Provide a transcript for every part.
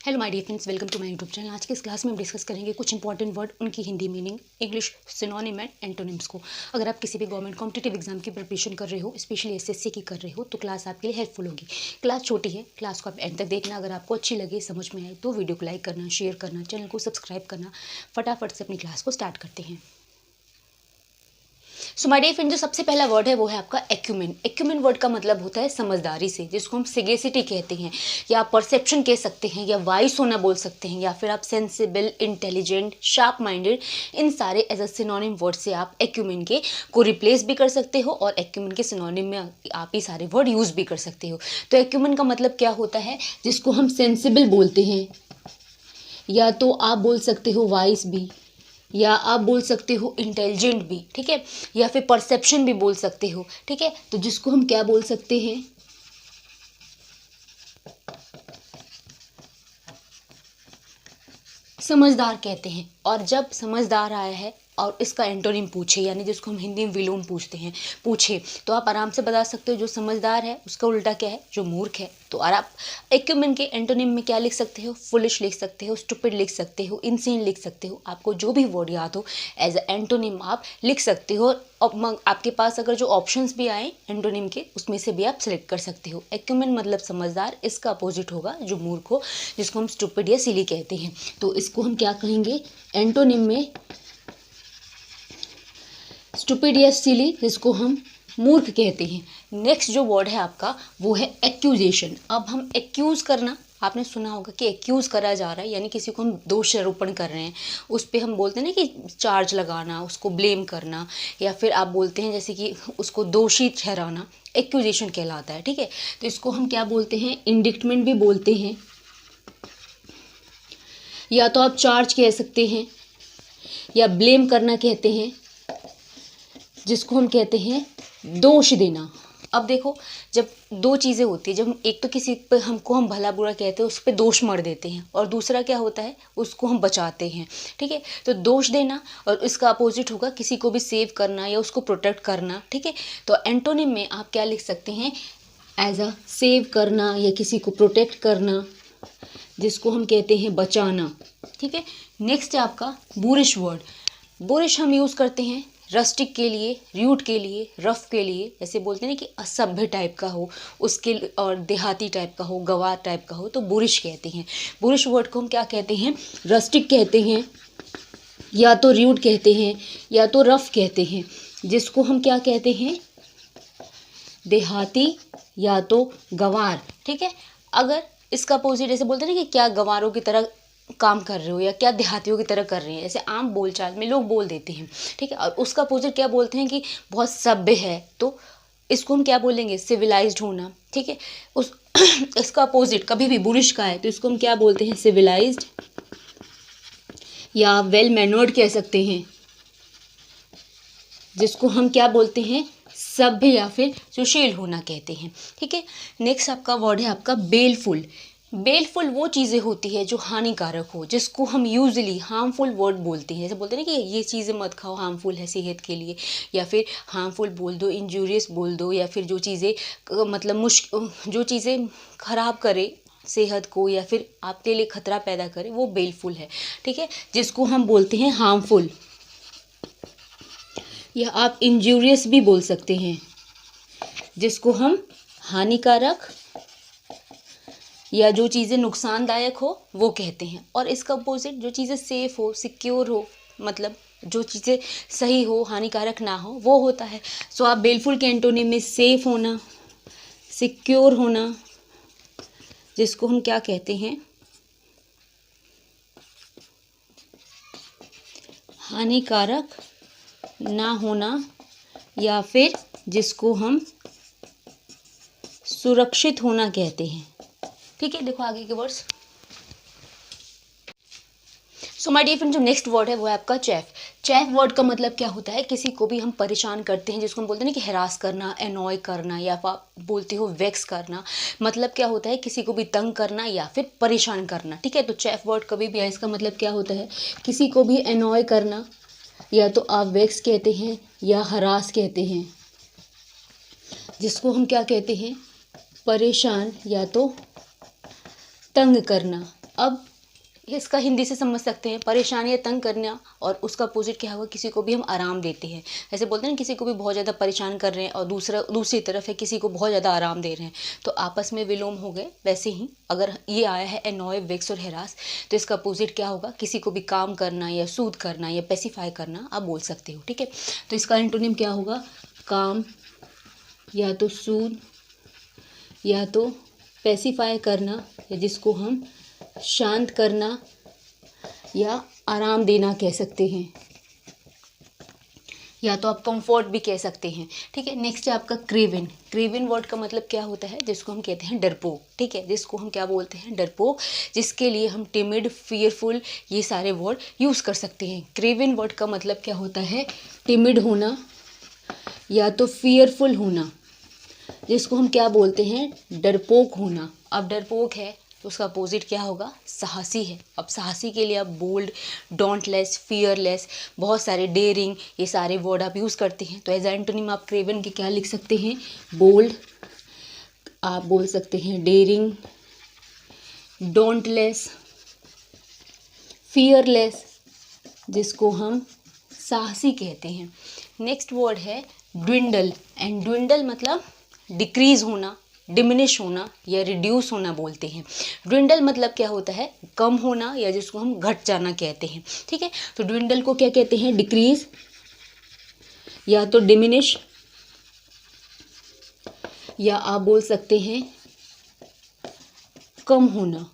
Hello my dear friends, welcome to my YouTube channel. आज के इस क्लास में हम डिस्कस करेंगे कुछ इंपॉर्टेंट वर्ड, उनकी Hindi meaning, English synonym and antonyms को। अगर आप किसी भी गवर्नमेंट कॉम्पिटिटिव एग्जाम की प्रिपरेशन कर रहे हो, स्पेशली एसएससी की कर रहे हो, तो क्लास आपके लिए हेल्पफुल होगी। क्लास छोटी है, क्लास को आप एंड तक देखना। अगर आपको अच्छी लगे, समझ में आए, तो वीडियो को लाइक करना, शेयर करना, चैनल को सब्सक्राइब करना। फटाफट से अपनी क्लास को स्टार्ट करते हैं। सो माय डियर फ्रेंड, जो सबसे पहला वर्ड है वो है आपका एक्यूमेन। एक्यूमेन वर्ड का मतलब होता है समझदारी से, जिसको हम सेगेसिटी कहते हैं, या परसेप्शन कह सकते हैं, या वाइस होना बोल सकते हैं, या फिर आप सेंसिबल, इंटेलिजेंट, शार्प माइंडेड, इन सारे एज अ सिनोनिम वर्ड से आप एक्यूमेन के को रिप्लेस भी कर सकते हो, और एक्यूमेन के सिनोनिम में आप ये सारे वर्ड यूज़ भी कर सकते हो। तो एक्यूमेन का मतलब क्या होता है? जिसको हम सेंसिबल बोलते हैं, या तो आप बोल सकते हो वाइस भी, या आप बोल सकते हो इंटेलिजेंट भी, ठीक है, या फिर परसेप्शन भी बोल सकते हो, ठीक है। तो जिसको हम क्या बोल सकते हैं? समझदार कहते हैं। और जब समझदार आया है और इसका एंटोनिम पूछे, यानी जिसको हम हिंदी में विलोम पूछे, तो आप आराम से बता सकते हो जो समझदार है उसका उल्टा क्या है? जो मूर्ख है। तो और आप एक्यूमेन के एंटोनिम में क्या लिख सकते हो? फुलिश लिख सकते हो, स्टूपिड लिख सकते हो, इनसेन लिख सकते हो। आपको जो भी वर्ड याद हो एज अ एंटोनिम आप लिख सकते हो। और आपके पास अगर जो ऑप्शंस भी आए एंटोनिम के, उसमें से भी आप सेलेक्ट कर सकते हो। एक्यूमेन मतलब समझदार, इसका अपोजिट होगा जो मूर्ख हो, जिसको हम स्टूपिड या सिली कहते हैं। तो इसको हम क्या कहेंगे एंटोनिम में? स्टूपिड या सिली, जिसको हम मूर्ख कहते हैं। नेक्स्ट जो वर्ड है आपका वो है एक्यूजेशन। अब हम एक्यूज करना, आपने सुना होगा कि एक्यूज करा जा रहा है, यानी किसी को हम दोष आरोपण कर रहे हैं, उस पर हम बोलते हैं ना कि चार्ज लगाना, उसको ब्लेम करना, या फिर आप बोलते हैं जैसे कि उसको दोषी ठहराना, एक्यूजेशन कहलाता है, ठीक है। तो इसको हम क्या बोलते हैं? इंडिक्टमेंट भी बोलते हैं, या तो आप चार्ज कह सकते हैं, या ब्लेम करना कहते हैं, जिसको हम कहते हैं दोष देना। अब देखो, जब दो चीज़ें होती है, जब एक तो किसी पे हम भला बुरा कहते हैं, उस पर दोष मर देते हैं, और दूसरा क्या होता है? उसको हम बचाते हैं, ठीक है। तो दोष देना, और इसका अपोजिट होगा किसी को भी सेव करना या उसको प्रोटेक्ट करना, ठीक है। तो एंटोनिम में आप क्या लिख सकते हैं? एज अ सेव करना या किसी को प्रोटेक्ट करना, जिसको हम कहते हैं बचाना, ठीक है। नेक्स्ट है आपका बुरिश वर्ड। बुरिश हम यूज़ करते हैं रस्टिक के लिए, र्यूट के लिए, रफ के लिए, जैसे बोलते हैं ना कि असभ्य टाइप का हो उसके, और देहाती टाइप का हो, गंवार टाइप का हो, तो बुरिश कहते हैं। बुरिश वर्ड को हम क्या कहते हैं? रस्टिक कहते हैं, या तो र्यूट कहते हैं, या तो रफ कहते हैं, जिसको हम क्या कहते हैं? देहाती या तो गंवार, ठीक है। अगर इसका अपोजिट जैसे बोलते हैं ना कि क्या गंवारों की तरह काम कर रहे हो, या क्या देहातियों की तरह कर रहे हैं, ऐसे आम बोलचाल में लोग बोल देते हैं, ठीक है। और उसका अपोजिट क्या बोलते हैं? कि बहुत सभ्य है, तो इसको हम क्या बोलेंगे? सिविलाइज्ड होना, ठीक है। उस इसका अपोजिट कभी भी बुरिश का है, तो इसको हम क्या बोलते हैं? सिविलाइज्ड, या वेल मैनर्ड कह सकते हैं, जिसको हम क्या बोलते हैं? सभ्य या फिर सुशील होना कहते हैं, ठीक है। नेक्स्ट आपका वर्ड है आपका बेलफुल। बेलफुल वो चीज़ें होती है जो हानिकारक हो, जिसको हम यूजली हार्मफुल वर्ड बोलते हैं। जैसे बोलते हैं ना कि ये चीज़ें मत खाओ, हार्मफुल है सेहत के लिए, या फिर हार्मफुल बोल दो, इंजूरियस बोल दो, या फिर जो चीज़ें मतलब जो चीज़ें खराब करे सेहत को, या फिर आपके लिए खतरा पैदा करे, वो बेलफुल है, ठीक है। जिसको हम बोलते हैं हार्मफुल, या आप इंजूरियस भी बोल सकते हैं, जिसको हम हानिकारक या जो चीज़ें नुकसानदायक हो वो कहते हैं। और इसका अपोजिट जो चीज़ें सेफ हो, सिक्योर हो, मतलब जो चीज़ें सही हो, हानिकारक ना हो, वो होता है। सो आप बेलफुल के एंटोनिम में सेफ होना, सिक्योर होना, जिसको हम क्या कहते हैं? हानिकारक ना होना, या फिर जिसको हम सुरक्षित होना कहते हैं, ठीक है। देखो आगे के words. So my dear friend, जो नेक्स्ट वर्ड है वो है आपका चैफ। चैफ वर्ड का मतलब क्या होता है? किसी को भी हम परेशान करते हैं, जिसको हम बोलते हैं ना कि हैरास करना, एनॉय करना, या आप बोलते हो वेक्स करना। मतलब क्या होता है? किसी को भी तंग करना या फिर परेशान करना, ठीक है। तो चैफ वर्ड कभी भी आए, इसका मतलब क्या होता है? किसी को भी एनॉय करना, या तो आप वेक्स कहते हैं या हरास कहते हैं, जिसको हम क्या कहते हैं? परेशान या तो तंग करना, अब इसका हिंदी से समझ सकते हैं, परेशान या तंग करना, और उसका अपोजिट क्या होगा, किसी को भी हम आराम देते हैं। ऐसे बोलते हैं ना, किसी को भी बहुत ज़्यादा परेशान कर रहे हैं और दूसरी तरफ है किसी को बहुत ज़्यादा आराम दे रहे हैं, तो आपस में विलोम हो गए। वैसे ही अगर ये आया है एनॉय, वेक्स और हेरास, तो इसका अपोजिट क्या होगा, किसी को भी काम करना या सूद करना या पेसिफाई करना आप बोल सकते हो। ठीक है, तो इसका एंटोनिम क्या होगा, काम या तो सूद या तो पेसिफाई करना, या जिसको हम शांत करना या आराम देना कह सकते हैं, या तो आप कंफर्ट भी कह सकते हैं। ठीक है, नेक्स्ट है आपका क्रेविन। क्रेविन वर्ड का मतलब क्या होता है, जिसको हम कहते हैं डरपोक। ठीक है, जिसको हम क्या बोलते हैं, डरपोक, जिसके लिए हम टिमिड, फियरफुल, ये सारे वर्ड यूज़ कर सकते हैं। क्रेविन वर्ड का मतलब क्या होता है, टिमिड होना या तो फियरफुल होना, जिसको हम क्या बोलते हैं, डरपोक होना। अब डरपोक है तो उसका अपोजिट क्या होगा, साहसी है। अब साहसी के लिए आप बोल्ड, डोंटलेस, फियरलेस, बहुत सारे, डेयरिंग, ये सारे वर्ड आप यूज़ करते हैं। तो एज एंटोनिम आप क्रेवन के क्या लिख सकते हैं, बोल्ड, आप बोल सकते हैं डेयरिंग, डोंटलेस, फियरलेस, जिसको हम साहसी कहते हैं। नेक्स्ट वर्ड है ड्विंडल, एंड ड्विंडल मतलब डिक्रीज होना, डिमिनिश होना या रिड्यूस होना बोलते हैं। ड्विंडल मतलब क्या होता है, कम होना, या जिसको हम घट जाना कहते हैं। ठीक है, तो ड्विंडल को क्या कहते हैं, डिक्रीज या तो डिमिनिश, या आप बोल सकते हैं कम होना,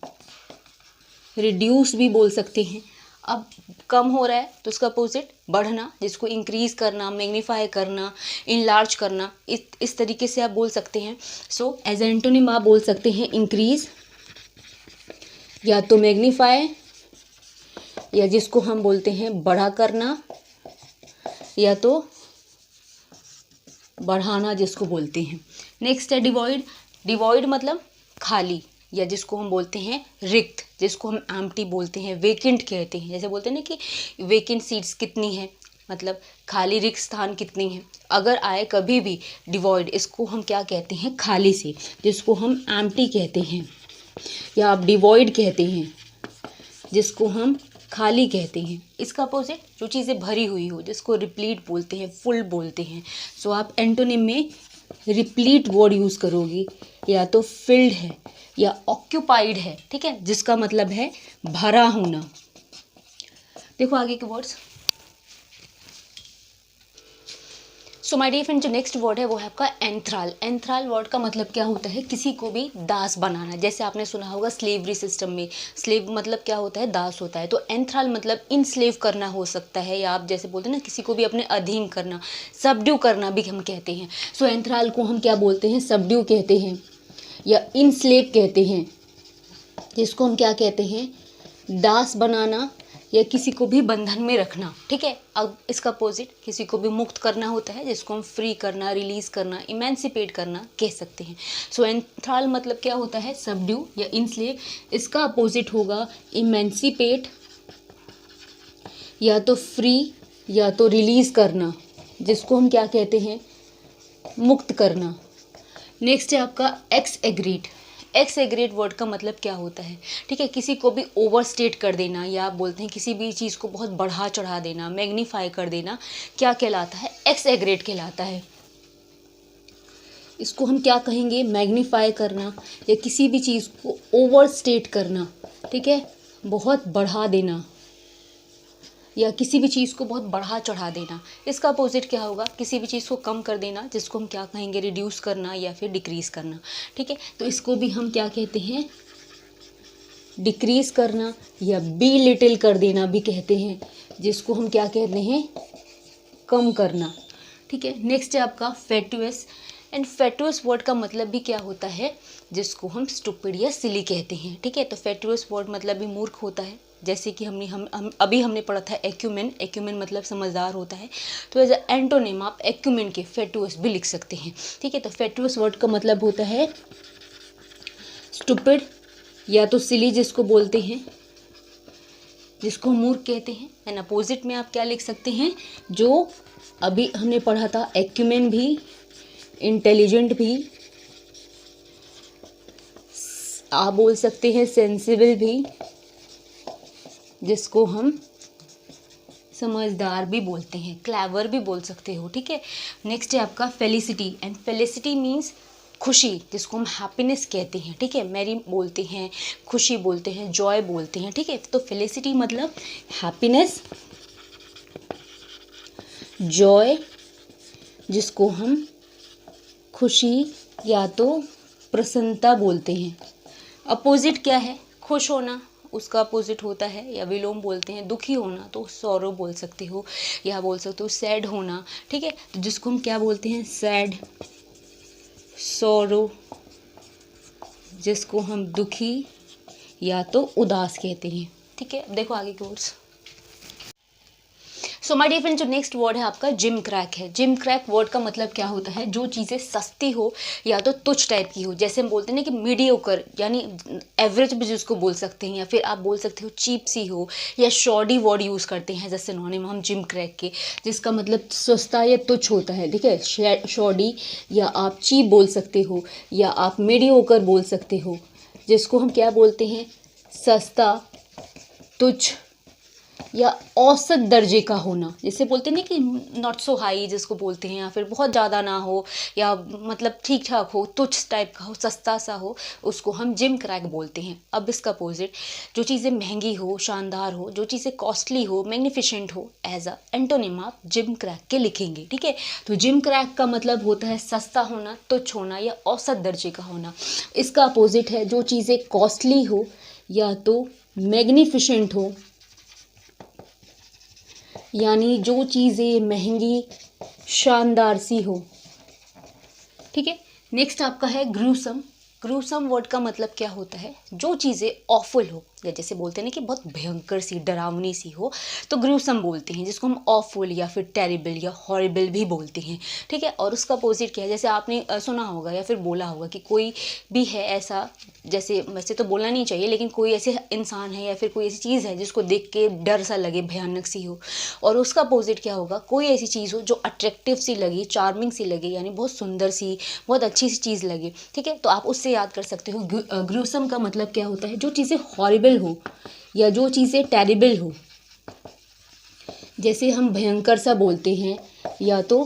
रिड्यूस भी बोल सकते हैं। अब कम हो रहा है तो उसका अपोजिट बढ़ना, जिसको इंक्रीज करना, मैग्नीफाई करना, इनलार्ज करना, इस तरीके से आप बोल सकते हैं। सो एज एंटोनिम आप बोल सकते हैं इंक्रीज या तो मैग्नीफाई, या जिसको हम बोलते हैं बड़ा करना, या तो बढ़ाना, जिसको बोलते हैं। नेक्स्ट है डिवॉइड। डिवॉइड मतलब खाली, या जिसको हम बोलते हैं रिक्त, जिसको हम एम्प्टी बोलते हैं, वेकेंट कहते हैं। जैसे बोलते हैं ना कि वेकेंट सीट्स कितनी है, मतलब खाली रिक्त स्थान कितनी है। अगर आए कभी भी डिवॉइड, इसको हम क्या कहते हैं, खाली से, जिसको हम एम्प्टी कहते हैं, या आप डिवॉइड कहते हैं, जिसको हम खाली कहते हैं। इसका अपोजिट जो चीज़ें भरी हुई हो, जिसको रिप्लीट बोलते हैं, फुल बोलते हैं। सो आप एंटोनिम में रिप्लीट वर्ड यूज़ करोगे, या तो फिल्ड है या ऑक्यूपाइड है। ठीक है, जिसका मतलब है भरा होना। देखो आगे के words. So my dear friend, जो नेक्स्ट वर्ड है वो है आपका एंथ्राल। एंथ्राल वर्ड का मतलब क्या होता है, किसी को भी दास बनाना। जैसे आपने सुना होगा स्लेवरी सिस्टम में, स्लेव मतलब क्या होता है, दास होता है। तो एंथ्राल मतलब इनस्लेव करना हो सकता है, या आप जैसे बोलते हैं ना, किसी को भी अपने अधीन करना, सबड्यू करना भी हम कहते हैं। सो एंथ्राल को हम क्या बोलते हैं, सबड्यू कहते हैं या इनस्लेव कहते हैं, जिसको हम क्या कहते हैं, दास बनाना या किसी को भी बंधन में रखना। ठीक है, अब इसका अपोजिट किसी को भी मुक्त करना होता है, जिसको हम फ्री करना, रिलीज करना, इमेंसिपेट करना कह सकते हैं। सो एंथ्राल मतलब क्या होता है, सबड्यू या इनस्लेव। इसका अपोजिट होगा इमेंसिपेट, या तो फ्री या तो रिलीज करना, जिसको हम क्या कहते हैं, मुक्त करना। नेक्स्ट है आपका एक्स एग्रीट। एक्स एग्रीट वर्ड का मतलब क्या होता है, ठीक है, किसी को भी ओवर स्टेट कर देना, या आप बोलते हैं किसी भी चीज़ को बहुत बढ़ा चढ़ा देना, मैग्नीफाई कर देना, क्या कहलाता है, एक्स एग्रीट कहलाता है। इसको हम क्या कहेंगे, मैग्नीफाई करना, या किसी भी चीज़ को ओवर स्टेट करना। ठीक है, बहुत बढ़ा देना, या किसी भी चीज़ को बहुत बढ़ा चढ़ा देना। इसका अपोजिट क्या होगा, किसी भी चीज़ को कम कर देना, जिसको हम क्या कहेंगे, रिड्यूस करना या फिर डिक्रीज़ करना। ठीक है, तो इसको भी हम क्या कहते हैं, डिक्रीज़ करना या बी लिटिल कर देना भी कहते हैं, जिसको हम क्या कहते हैं, कम करना। ठीक है, नेक्स्ट है आपका फेटुअस। एंड फेटुअस वर्ड का मतलब भी क्या होता है, जिसको हम स्टूपिड या सिली कहते हैं। ठीक है, तो फेटुअस वर्ड मतलब भी मूर्ख होता है। जैसे कि अभी हमने पढ़ा था एक्यूमेन। एक्यूमेन मतलब समझदार होता है। तो एज एंटोनिम आप एक्यूमेन के फेटुअस भी लिख सकते हैं। ठीक है, तो फेटुअस वर्ड का मतलब होता है स्टूपिड या तो सिली, जिसको बोलते हैं, जिसको मूर्ख कहते हैं। एंड अपोजिट में आप क्या लिख सकते हैं, जो अभी हमने पढ़ा था, एक्यूमेन भी, इंटेलिजेंट भी, आप बोल सकते हैं सेंसिबल भी, जिसको हम समझदार भी बोलते हैं, क्लेवर भी बोल सकते हो, ठीक है। नेक्स्ट है आपका फेलिसिटी, एंड फेलिसिटी मीन्स खुशी, जिसको हम हैप्पीनेस कहते हैं, ठीक है। मैरी बोलते हैं, खुशी बोलते हैं, जॉय बोलते हैं, ठीक है। तो फेलिसिटी मतलब हैप्पीनेस, जॉय जिसको हम खुशी या तो प्रसन्नता बोलते हैं। अपोजिट क्या है, खुश होना, उसका अपोजिट होता है, या विलोम बोलते हैं दुखी होना, तो सॉरो बोल सकते हो, या बोल सकते हो सैड होना, ठीक है। तो जिसको हम क्या बोलते हैं, सैड, सॉरो, जिसको हम दुखी या तो उदास कहते हैं, ठीक है। देखो आगे के words. So my dear friend, जो नेक्स्ट वर्ड है आपका जिम क्रैक है। जिम क्रैक वर्ड का मतलब क्या होता है, जो चीज़ें सस्ती हो या तो तुच्छ टाइप की हो, जैसे हम बोलते हैं ना कि मीडियोकर यानी एवरेज भी जिसको बोल सकते हैं, या फिर आप बोल सकते हो चीप सी हो, या शॉडी वर्ड यूज़ करते हैं जैसे सिनोनिम हम जिम क्रैक के, जिसका मतलब सस्ता या तुच्छ होता है, ठीक है। शॉडी या आप चीप बोल सकते हो, या आप मीडियोकर बोल सकते हो, जिसको हम क्या बोलते हैं, सस्ता, तुच्छ या औसत दर्जे का होना। जैसे बोलते हैं ना कि नॉट सो हाई जिसको बोलते हैं, या फिर बहुत ज़्यादा ना हो, या मतलब ठीक ठाक हो, तुच्छ टाइप का हो, सस्ता सा हो, उसको हम जिम क्रैक बोलते हैं। अब इसका अपोजिट, जो चीज़ें महंगी हो, शानदार हो, जो चीज़ें कॉस्टली हो, मैग्निफिशेंट हो, एज अ एंटोनिम आप जिम क्रैक के लिखेंगे, ठीक है। तो जिम क्रैक का मतलब होता है सस्ता होना, तुच्छ होना या औसत दर्जे का होना। इसका अपोजिट है जो चीज़ें कॉस्टली हो या तो मैग्निफिशेंट हो, यानी जो चीज़ें महंगी शानदार सी हो, ठीक है। नेक्स्ट आपका है ग्रूसम। ग्रूसम वर्ड का मतलब क्या होता है, जो चीज़ें ऑफुल हो, या जैसे बोलते हैं ना कि बहुत भयंकर सी, डरावनी सी हो, तो ग्रूसम बोलते हैं, जिसको हम ऑफुल या फिर टेरिबल या हॉरिबल भी बोलते हैं, ठीक है। और उसका अपोजिट क्या है, जैसे आपने सुना होगा या फिर बोला होगा कि कोई भी है ऐसा, जैसे वैसे तो बोलना नहीं चाहिए, लेकिन कोई ऐसे इंसान है या फिर कोई ऐसी चीज़ है जिसको देख के डर सा लगे, भयानक सी हो, और उसका अपोजिट क्या होगा, कोई ऐसी चीज़ हो जो अट्रैक्टिव सी लगे, चार्मिंग सी लगे, यानी बहुत सुंदर सी, बहुत अच्छी सी चीज़ लगे, ठीक है। तो आप उससे याद कर सकते हो। ग्रूसम का मतलब क्या होता है, जो चीज़ें हॉरिबल हो या जो चीज़ें टेरिबल हो, जैसे हम भयंकर सा बोलते हैं या तो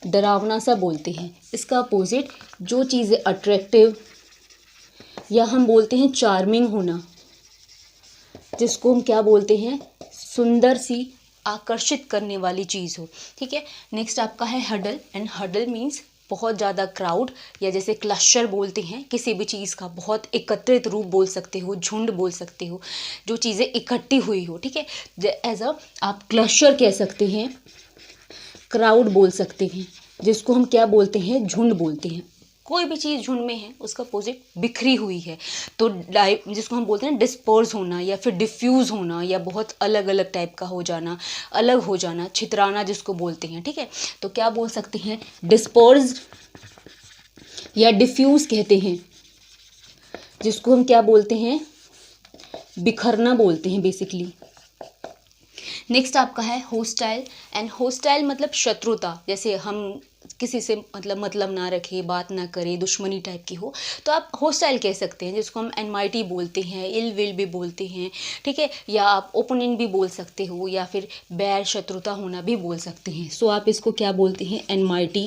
डरावना सा बोलते हैं। इसका अपोजिट, जो चीज़ें अट्रैक्टिव या हम बोलते हैं चार्मिंग होना, जिसको हम क्या बोलते हैं, सुंदर सी, आकर्षित करने वाली चीज़ हो, ठीक है। नेक्स्ट आपका है हडल, एंड हडल मीन्स बहुत ज़्यादा क्राउड, या जैसे क्लस्टर बोलते हैं किसी भी चीज़ का, बहुत एकत्रित रूप बोल सकते हो, झुंड बोल सकते हो, जो चीज़ें इकट्ठी हुई हो, ठीक है। एज अ आप क्लस्टर कह सकते हैं, क्राउड बोल सकते हैं, जिसको हम क्या बोलते हैं, झुंड बोलते हैं। कोई भी चीज़ झुंड में है, उसका अपोजिट बिखरी हुई है, तो जिसको हम बोलते हैं डिस्पर्स होना, या फिर डिफ्यूज़ होना, या बहुत अलग अलग टाइप का हो जाना, अलग हो जाना, छितराना जिसको बोलते हैं, ठीक है। तो क्या बोल सकते हैं, डिस्पर्स या डिफ्यूज़ कहते हैं, जिसको हम क्या बोलते हैं, बिखरना बोलते हैं बेसिकली। नेक्स्ट आपका है होस्टाइल, एंड होस्टाइल मतलब शत्रुता, जैसे हम किसी से मतलब ना रखे, बात ना करे, दुश्मनी टाइप की हो, तो आप होस्टाइल कह सकते हैं, जिसको हम एनमाइटी बोलते हैं, इल विल भी बोलते हैं, ठीक है। या आप ओपोनेंट भी बोल सकते हो, या फिर बैर, शत्रुता होना भी बोल सकते हैं। सो आप इसको क्या बोलते हैं, एनमाइटी।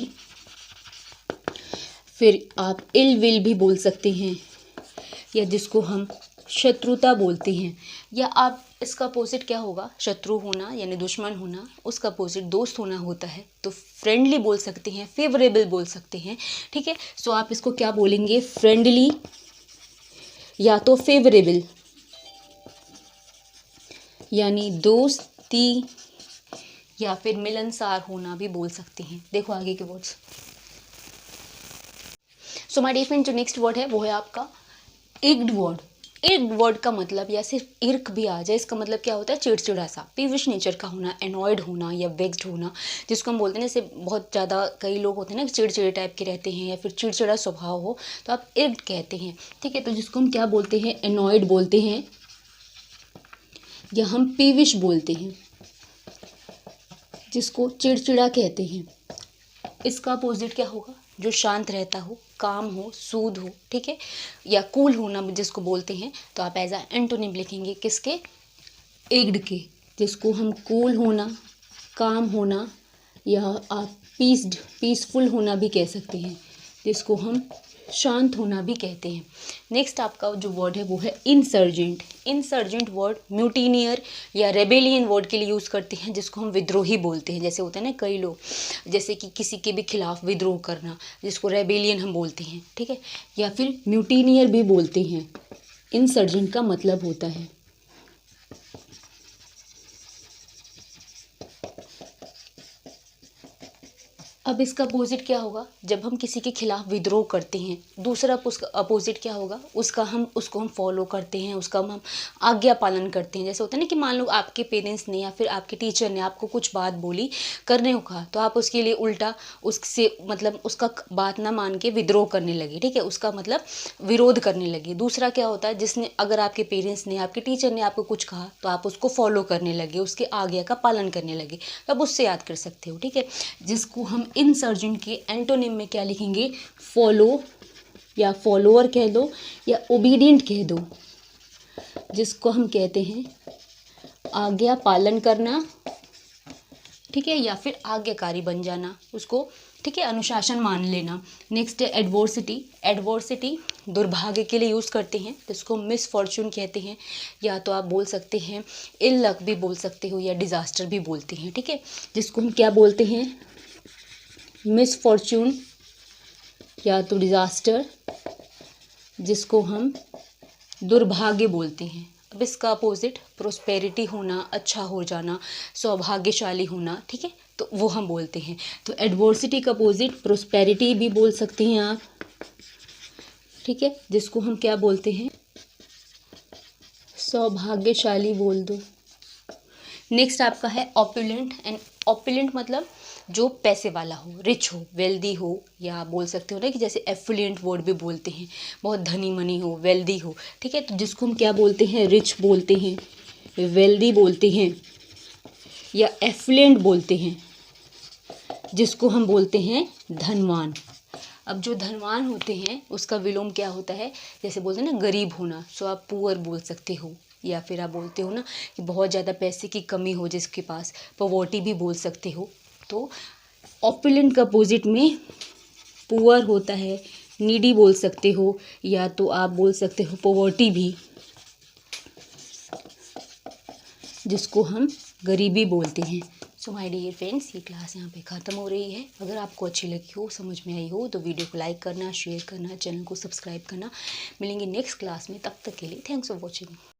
फिर आप इल विल भी बोल सकते हैं, या जिसको हम शत्रुता बोलते हैं। या आप इसका अपोजिट क्या होगा, शत्रु होना यानी दुश्मन होना, उसका अपोजिट दोस्त होना होता है, तो फ्रेंडली बोल सकते हैं, फेवरेबल बोल सकते हैं, ठीक है। सो आप इसको क्या बोलेंगे, फ्रेंडली या तो फेवरेबल, यानी दोस्ती या फिर मिलनसार होना भी बोल सकते हैं। देखो आगे के words. So my dear friend, जो नेक्स्ट वर्ड है वो है आपका इग्ड वर्ड। इग्ड वर्ड का मतलब, या सिर्फ इर्क भी आ जाए, इसका मतलब क्या होता है, चिड़चिड़ा सा, पीविश नेचर का होना, एनॉयड होना या वेक्स्ड होना, जिसको हम बोलते हैं जैसे बहुत ज़्यादा कई लोग होते हैं ना चिड़चिड़े टाइप के रहते हैं, या फिर चिड़चिड़ा स्वभाव हो, तो आप इग्ड कहते हैं, ठीक है। तो जिसको हम क्या बोलते हैं, एनॉयड बोलते हैं, या हम पीविश बोलते हैं, जिसको चिड़चिड़ा कहते हैं। इसका अपोजिट क्या होगा, जो शांत रहता हो, काम हो, सूद हो, ठीक है, या कूल होना जिसको बोलते हैं, तो आप एज अ एंटोनिम लिखेंगे किसके, एग्ड के, जिसको हम कूल होना, काम होना, या आप पीसफुल होना भी कह सकते हैं, जिसको हम शांत होना भी कहते हैं। नेक्स्ट आपका जो वर्ड है वो है इंसर्जेंट। इंसर्जेंट वर्ड म्यूटिनियर या रेबेलियन वर्ड के लिए यूज़ करते हैं, जिसको हम विद्रोही बोलते हैं। जैसे होता है ना कई लोग, जैसे कि किसी के भी खिलाफ विद्रोह करना, जिसको रेबेलियन हम बोलते हैं, ठीक है, या फिर म्यूटिनियर भी बोलते हैं। इंसर्जेंट का मतलब होता है। अब इसका अपोजिट क्या होगा, जब हम किसी के खिलाफ विद्रोह करते हैं, दूसरा उसका अपोजिट क्या होगा, उसको हम फॉलो करते हैं, उसका हम आज्ञा पालन करते हैं। जैसे होता है ना कि मान लो आपके पेरेंट्स ने या फिर आपके टीचर ने आपको कुछ बात बोली, करने को कहा, तो आप उसके लिए उल्टा उससे मतलब उसका बात ना मान के विद्रोह करने लगे, ठीक है, उसका मतलब विरोध करने लगे। दूसरा क्या होता है, जिसने अगर आपके पेरेंट्स ने, आपके टीचर ने आपको कुछ कहा, तो आप उसको फॉलो करने लगे, उसके आज्ञा का पालन करने लगे, तो आप उससे याद कर सकते हो, ठीक है। जिसको हम इंसर्जेंट के एंटोनिम में क्या लिखेंगे, फॉलो या फॉलोअर कह दो या ओबीडिएंट कह दो, जिसको हम कहते हैं आज्ञा पालन करना, ठीक है, या फिर आज्ञाकारी बन जाना उसको, ठीक है, अनुशासन मान लेना। नेक्स्ट है एडवर्सिटी। एडवर्सिटी दुर्भाग्य के लिए यूज़ करते हैं, जिसको मिसफॉर्चून कहते हैं, या तो आप बोल सकते हैं इल लक भी बोल सकते हो, या डिज़ास्टर भी बोलते हैं, ठीक है, जिसको हम क्या बोलते हैं, मिसफॉर्चून या तो डिज़ास्टर, जिसको हम दुर्भाग्य बोलते हैं। अब इसका अपोजिट प्रोस्पेरिटी होना, अच्छा हो जाना, सौभाग्यशाली होना, ठीक है, तो वो हम बोलते हैं। तो एडवर्सिटी का अपोजिट प्रोस्पेरिटी भी बोल सकते हैं आप, ठीक है, जिसको हम क्या बोलते हैं, सौभाग्यशाली बोल दो। नेक्स्ट आपका है ऑपुलेंट। एंड ऑपुलेंट मतलब जो पैसे वाला हो, रिच हो, वेल्दी हो, या बोल सकते हो ना कि जैसे एफुलेंट वर्ड भी बोलते हैं, बहुत धनी मनी हो, वेल्दी हो, ठीक है, तो जिसको हम क्या बोलते हैं, रिच बोलते हैं, वेल्दी बोलते हैं, या एफुलेंट बोलते हैं, जिसको हम बोलते हैं धनवान। अब जो धनवान होते हैं उसका विलोम क्या होता है, जैसे बोलते हैं ना गरीब होना, सो आप पुअर बोल सकते हो, या फिर आप बोलते हो ना कि बहुत ज़्यादा पैसे की कमी हो जिसके पास, पॉवर्टी भी बोल सकते हो। तो ऑपुलेंट का अपोजिट में पुअर होता है, नीडी बोल सकते हो, या तो आप बोल सकते हो पॉवर्टी भी, जिसको हम गरीबी बोलते हैं। सो माय डियर फ्रेंड्स, ये क्लास यहाँ पे ख़त्म हो रही है। अगर आपको अच्छी लगी हो, समझ में आई हो, तो वीडियो को लाइक करना, शेयर करना, चैनल को सब्सक्राइब करना। मिलेंगे नेक्स्ट क्लास में, तब तक के लिए थैंक्स फॉर वॉचिंग।